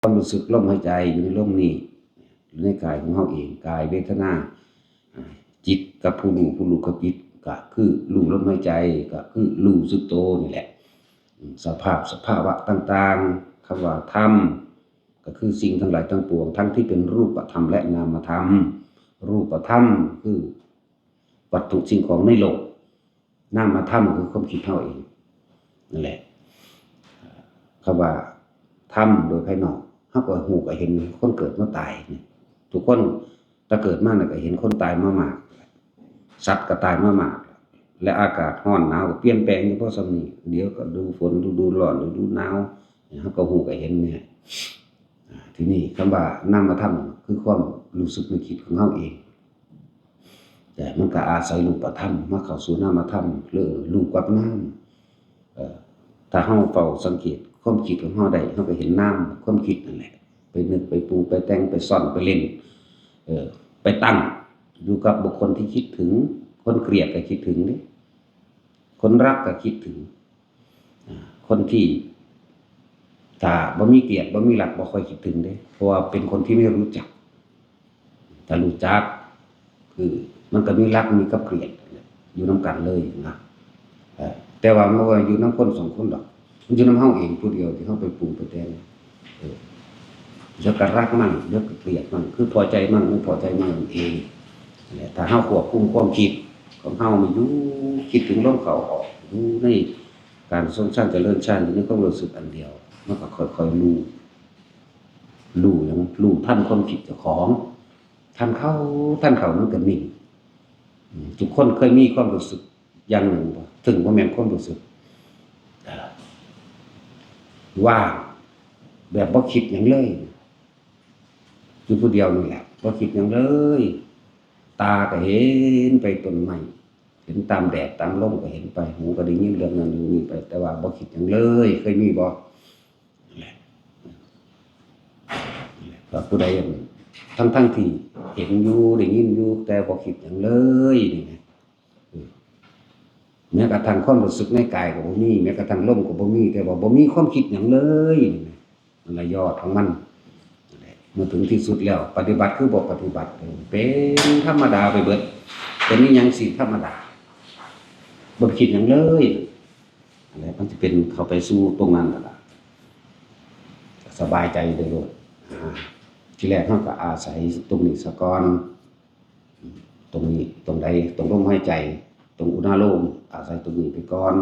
ความรู้สึกลมหายใจอยู่ในลมนี้ในกายของเราเองกายเวทนาจิตกับผู้รู้กับจิตก็คือรู้ลมหายใจก็คือรู้สึกตัวนี่แหละสภาวะต่างๆคำว่าธรรมก็คือสิ่งทั้งหลายทั้งปวงทั้งที่เป็นรูปธรรมและนามธรรมรูปธรรมคือวัตถุสิ่งของในโลกนามธรรมคือความคิดเราเองนั่นแหละคำว่าธรรมโดยภายนอกเราก็หูก็เห็นคนเกิดมาตายนี่ทุกคนถ้าเกิดมาก็เห็นคนตายมามากสัตว์ก็ตายมามากและอากาศร้อนหนาวก็เปลี่ยนแปลงอยู่เพราะส่ำนี้เดี๋ยวก็ดูฝนฤดูร้อนฤดูหนาวเราก็หูก็เห็นเนี่ยทีนี้คำว่านามธรรมคือความรู้สึกนึกคิดของเราเองแต่มันก็อาศัยรูปธรรมมาเข้าสู่นามธรรมหรือรูปกับนามถ้าเราเฝ้าสังเกตความคิดของเราได้เราก็เห็นนามความคิดนั่นแหละไปนึกไปปรุงไปแต่งไปซ่อนไปเล่นไปตั้งอยู่กับบุคคลที่คิดถึงคนเกลียดก็คิดถึงนี่คนรักก็คิดถึงคนที่ถ้าบ่มีเกลียดบ่มีรักบ่ค่อยคิดถึงเด้เพราะว่าเป็นคนที่ไม่รู้จักถ้ารู้จักคือมันก็มีรักมีกับเกลียดอยู่นำกันเลยนะแต่ว่าบ่ว่าอยู่นำคน2คนดอกมันอยู่นำเฮาเองผู้เดียวที่เฮาไปปรุงไปแต่งเดี๋ยวก็รักมั่งเดี๋ยวก็เกลียดมั่งคือพอใจมั่งไม่พอใจมั่งเองถ้าเฮาควบคุมความคิดของเฮามันอยู่คิดถึงลมเข้าออกอยู่ในการทรงสร้างเจริญสร้างอยู่ในความรู้สึกอันเดียวมันก็ค่อยๆรู้หยังรู้ทันความคิดเจ้าของทันเข้ามันก็นิ่งทุกคนเคยมีความรู้สึกอย่างหนึ่งบ่ถึงบ่แม่นความรู้สึกว่างแบบบ่คิดหยังเลยอยู่ผู้เดียวนี่แหละบ่คิดหยังเลยตาก็เห็นไปต้นไม้เห็นตามแดดตามลมก็เห็นไปหูก็ได้ยินเรื่องนั้นเรื่องนี้ไปแต่ว่าบ่คิดหยังเลยเคยมีบ่ก็ผู้ใดทั้งที่เห็นอยู่ได้ยินอยู่แต่บ่คิดหยังเลยนี่ไงแม้กระทั่งความรู้สึกในกายก็บ่มีแม้กระทั่งลมก็บ่มีแต่ว่าบ่มีความคิดหยังเลยนั่นละยอดของมันเมื่อถึงที่สุดแล้วปฏิบัติคือบ่ปฏิบัติเป็นธรรมดาไปเบิดเป็นอีหยังสิธรรมดาบ่คิดหยังเลยอะไรมันจะเป็นเข้าไปสู่ตรงนั้นล่ะสบายใจได้โลดทีแรกเราก็อาศัยตรงนี้ซะก่อนตรงนี้ตรงใดตรงลมหายใจตรงอุณาโลมอาศัยตรงนี้ไปก่อน